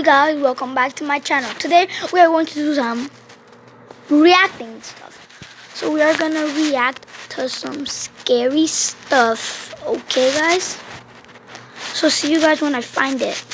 Hey guys, welcome back to my channel. Today we are going to do some reacting stuff. So we are gonna react to some scary stuff. Okay guys? So see you guys when I find it.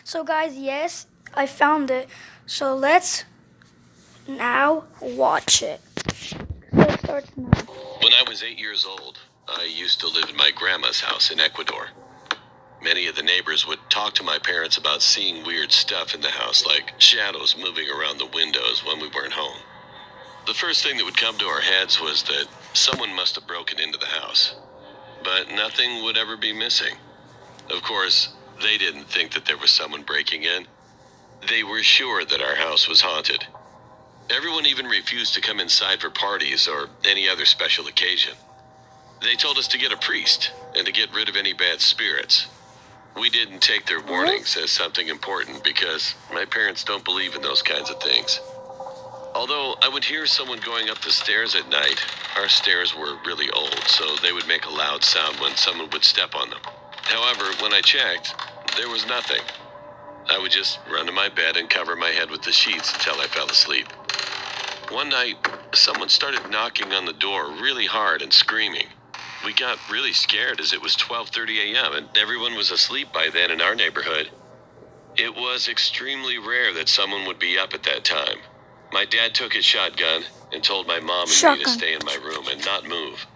So guys, yes, I found it. So let's now watch it. So it starts now. When I was 8 years old, I used to live in my grandma's house in Ecuador. Many of the neighbors would talk to my parents about seeing weird stuff in the house, like shadows moving around the windows when we weren't home. The first thing that would come to our heads was that someone must have broken into the house. But nothing would ever be missing. Of course, they didn't think that there was someone breaking in. They were sure that our house was haunted. Everyone even refused to come inside for parties or any other special occasion. They told us to get a priest and to get rid of any bad spirits. We didn't take their warnings as something important because my parents don't believe in those kinds of things. Although I would hear someone going up the stairs at night, our stairs were really old, so they would make a loud sound when someone would step on them. However, when I checked, there was nothing. I would just run to my bed and cover my head with the sheets until I fell asleep. One night, someone started knocking on the door really hard and screaming. We got really scared as it was 12:30 a.m. and everyone was asleep by then in our neighborhood. It was extremely rare that someone would be up at that time. My dad took his shotgun and told my mom and me to stay in my room and not move.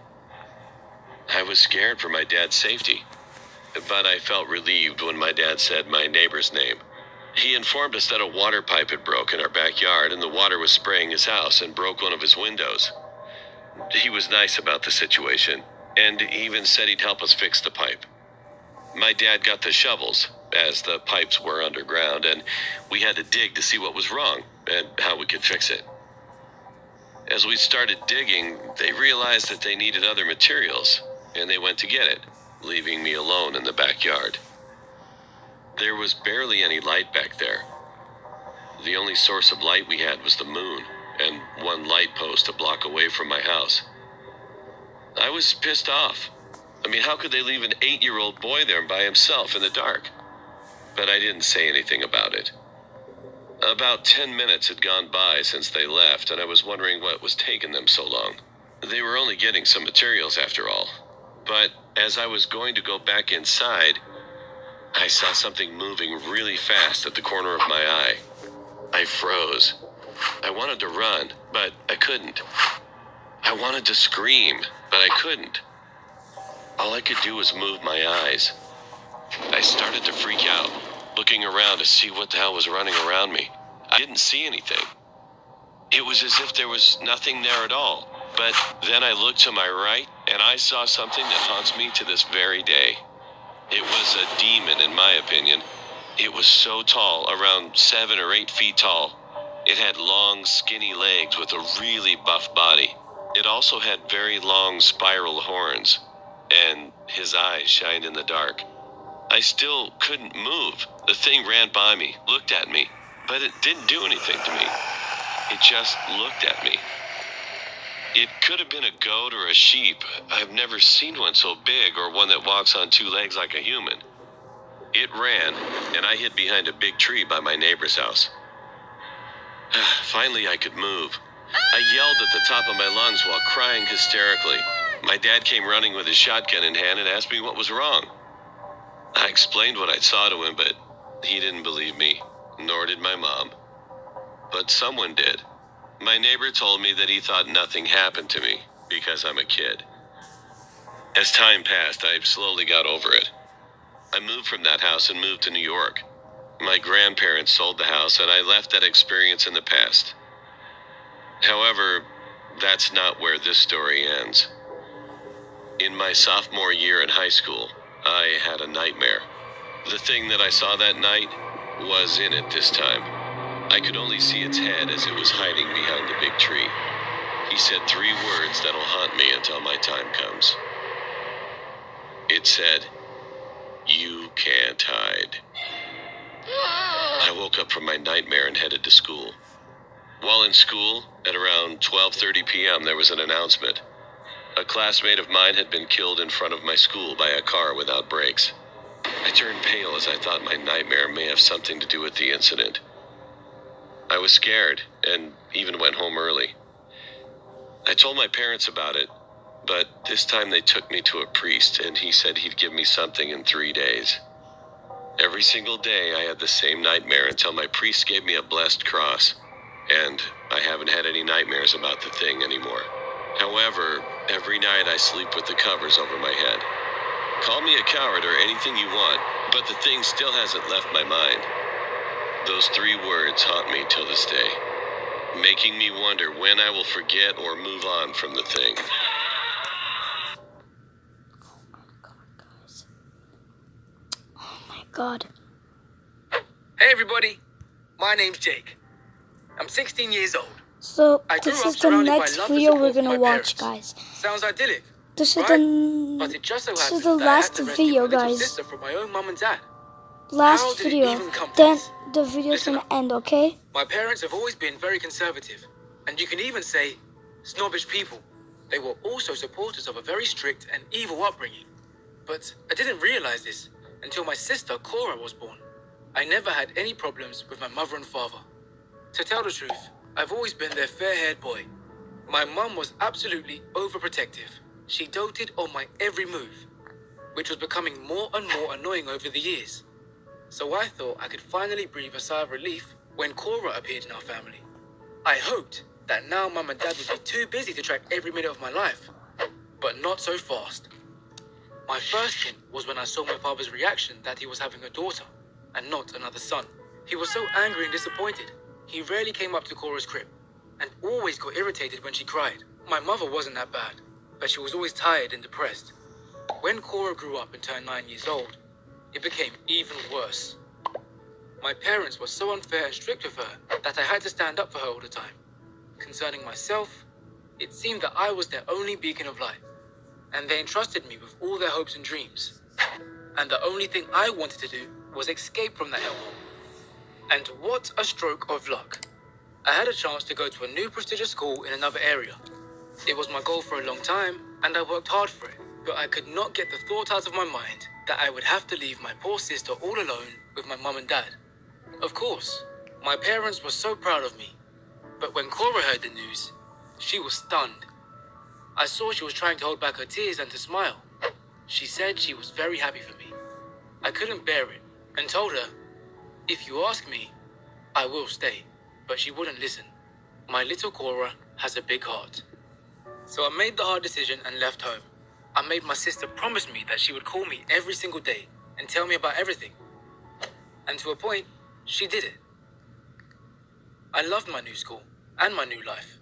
I was scared for my dad's safety, but I felt relieved when my dad said my neighbor's name. He informed us that a water pipe had broke in our backyard and the water was spraying his house and broke one of his windows. He was nice about the situation and even said he'd help us fix the pipe. My dad got the shovels, as the pipes were underground, and we had to dig to see what was wrong and how we could fix it. As we started digging, they realized that they needed other materials, and they went to get it, leaving me alone in the backyard. There was barely any light back there. The only source of light we had was the moon, and one light post a block away from my house. I was pissed off. I mean, how could they leave an 8-year-old boy there by himself in the dark? But I didn't say anything about it. About 10 minutes had gone by since they left, and I was wondering what was taking them so long. They were only getting some materials after all. But as I was going to go back inside, I saw something moving really fast at the corner of my eye. I froze. I wanted to run, but I couldn't. I wanted to scream, but I couldn't. All I could do was move my eyes. I started to freak out, looking around to see what the hell was running around me. I didn't see anything. It was as if there was nothing there at all. But then I looked to my right, and I saw something that haunts me to this very day. It was a demon, in my opinion. It was so tall, around 7 or 8 feet tall. It had long, skinny legs with a really buff body. It also had very long spiral horns, and his eyes shined in the dark. I still couldn't move. The thing ran by me, looked at me, but it didn't do anything to me. It just looked at me. It could have been a goat or a sheep. I've never seen one so big or one that walks on 2 legs like a human. It ran, and I hid behind a big tree by my neighbor's house. Finally, I could move. I yelled at the top of my lungs while crying hysterically. My dad came running with his shotgun in hand and asked me what was wrong. I explained what I saw to him, but he didn't believe me, nor did my mom. But someone did. My neighbor told me that he thought nothing happened to me because I'm a kid. As time passed, I slowly got over it. I moved from that house and moved to New York. My grandparents sold the house, and I left that experience in the past. However, that's not where this story ends. In my sophomore year in high school, I had a nightmare. The thing that I saw that night was in it this time. I could only see its head as it was hiding behind the big tree. He said 3 words that'll haunt me until my time comes. It said, "You can't hide." I woke up from my nightmare and headed to school. While in school, at around 12:30 p.m., there was an announcement. A classmate of mine had been killed in front of my school by a car without brakes. I turned pale as I thought my nightmare may have something to do with the incident. I was scared and even went home early. I told my parents about it, but this time they took me to a priest and he said he'd give me something in 3 days. Every single day I had the same nightmare until my priest gave me a blessed cross, and I haven't had any nightmares about the thing anymore. However, every night I sleep with the covers over my head. Call me a coward or anything you want, but the thing still hasn't left my mind. Those 3 words haunt me till this day, making me wonder when I will forget or move on from the thing. Oh my god. Hey everybody, my name's Jake. I'm 16 years old. So I grew this up is the surrounded by next love and video support we're from gonna my watch, parents. guys. Sounds idyllic, This is right? But it just so this is happens the that I had last to rescue video, my little guys. sister from my own mum and dad. How Last did it video. even come to Then this? the video's Listen gonna up. end, okay? My parents have always been very conservative, and you can even say snobbish people. They were also supporters of a very strict and evil upbringing. But I didn't realize this until my sister Cora was born. I never had any problems with my mother and father. To tell the truth, I've always been their fair-haired boy. My mum was absolutely overprotective. She doted on my every move, which was becoming more and more annoying over the years. So I thought I could finally breathe a sigh of relief when Cora appeared in our family. I hoped that now mum and dad would be too busy to track every minute of my life, but not so fast. My first hint was when I saw my father's reaction that he was having a daughter and not another son. He was so angry and disappointed. He rarely came up to Cora's crib and always got irritated when she cried. My mother wasn't that bad, but she was always tired and depressed. When Cora grew up and turned 9 years old, it became even worse. My parents were so unfair and strict with her that I had to stand up for her all the time. Concerning myself, it seemed that I was their only beacon of light, and they entrusted me with all their hopes and dreams. And the only thing I wanted to do was escape from that hellhole. And what a stroke of luck. I had a chance to go to a new prestigious school in another area. It was my goal for a long time, and I worked hard for it, but I could not get the thought out of my mind that I would have to leave my poor sister all alone with my mum and dad. Of course, my parents were so proud of me, but when Cora heard the news, she was stunned. I saw she was trying to hold back her tears and to smile. She said she was very happy for me. I couldn't bear it and told her, "If you ask me, I will stay." But she wouldn't listen. My little Cora has a big heart. So I made the hard decision and left home. I made my sister promise me that she would call me every single day and tell me about everything. And to a point, she did it. I loved my new school and my new life,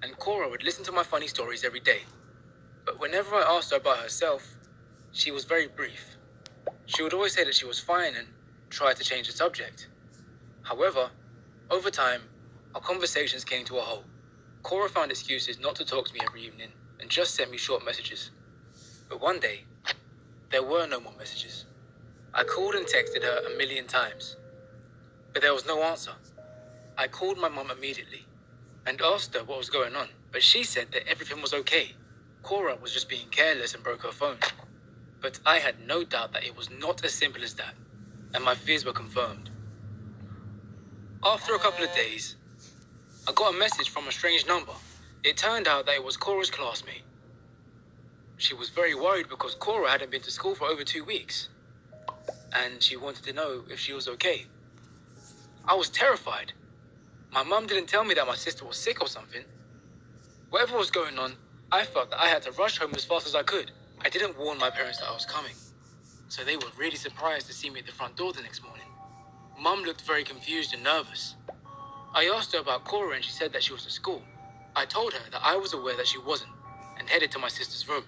and Cora would listen to my funny stories every day. But whenever I asked her about herself, she was very brief. She would always say that she was fine and try to change the subject. However, over time, our conversations came to a halt. Cora found excuses not to talk to me every evening and just sent me short messages. But one day, there were no more messages. I called and texted her a million times, but there was no answer. I called my mum immediately and asked her what was going on, but she said that everything was okay. Cora was just being careless and broke her phone. But I had no doubt that it was not as simple as that, and my fears were confirmed. After a couple of days, I got a message from a strange number. It turned out that it was Cora's classmate. She was very worried because Cora hadn't been to school for over 2 weeks, and she wanted to know if she was okay. I was terrified. My mum didn't tell me that my sister was sick or something. Whatever was going on, I felt that I had to rush home as fast as I could. I didn't warn my parents that I was coming, so they were really surprised to see me at the front door the next morning. Mum looked very confused and nervous. I asked her about Cora and she said that she was at school. I told her that I was aware that she wasn't and headed to my sister's room.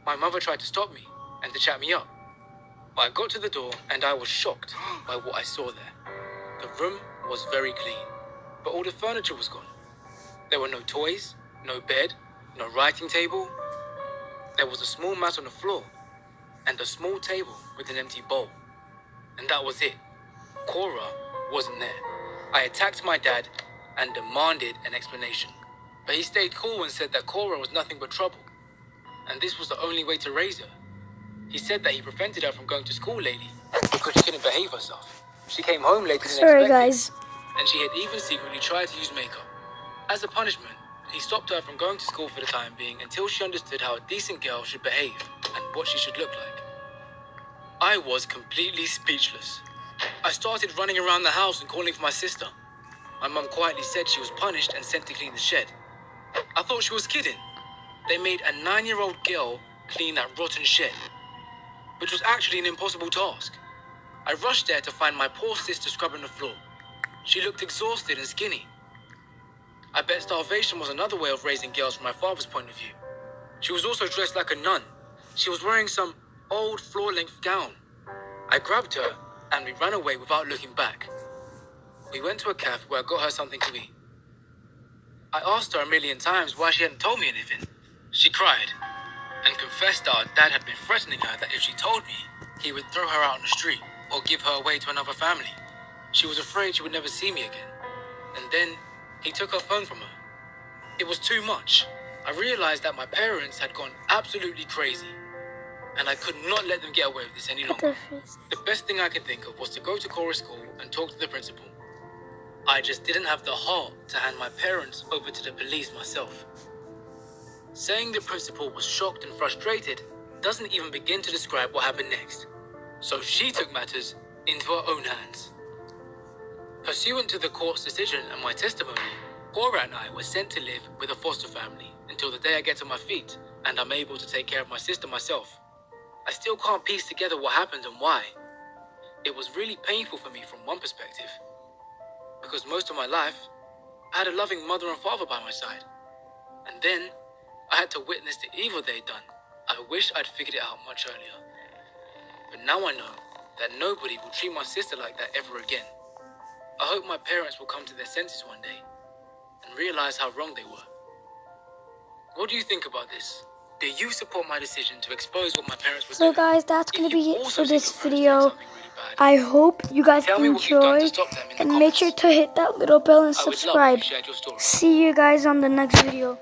My mother tried to stop me and to chat me up, but I got to the door and I was shocked by what I saw there. The room was very clean, but all the furniture was gone. There were no toys, no bed, no writing table. There was a small mat on the floor and a small table with an empty bowl. And that was it. Cora wasn't there. I attacked my dad and demanded an explanation. But he stayed cool and said that Cora was nothing but trouble, and this was the only way to raise her. He said that he prevented her from going to school lately because she couldn't behave herself. She came home later than Sorry, expected, guys. and she had even secretly tried to use makeup. As a punishment, he stopped her from going to school for the time being until she understood how a decent girl should behave and what she should look like. I was completely speechless. I started running around the house and calling for my sister. My mum quietly said she was punished and sent to clean the shed. I thought she was kidding. They made a 9-year-old girl clean that rotten shed, which was actually an impossible task. I rushed there to find my poor sister scrubbing the floor. She looked exhausted and skinny. I bet starvation was another way of raising girls from my father's point of view. She was also dressed like a nun. She was wearing some old floor-length gown. I grabbed her and we ran away without looking back. We went to a cafe where I got her something to eat. I asked her a million times why she hadn't told me anything. She cried and confessed that our dad had been threatening her that if she told me, he would throw her out on the street or give her away to another family. She was afraid she would never see me again. And then he took her phone from her. It was too much. I realized that my parents had gone absolutely crazy, and I could not let them get away with this any longer. The best thing I could think of was to go to chorus school and talk to the principal. I just didn't have the heart to hand my parents over to the police myself. Saying the principal was shocked and frustrated doesn't even begin to describe what happened next. So she took matters into her own hands. Pursuant to the court's decision and my testimony, Cora and I were sent to live with a foster family until the day I get to my feet and I'm able to take care of my sister myself. I still can't piece together what happened and why. It was really painful for me from one perspective, because most of my life, I had a loving mother and father by my side. And then, I had to witness the evil they'd done. I wish I'd figured it out much earlier. But now I know that nobody will treat my sister like that ever again. I hope my parents will come to their senses one day and realize how wrong they were. What do you think about this? Do you support my decision to expose what my parents were doing? So guys, that's going to be it for this video. Really I hope you guys enjoyed, and make sure to hit that little bell and I would love if subscribe. you shared your story. See you guys on the next video.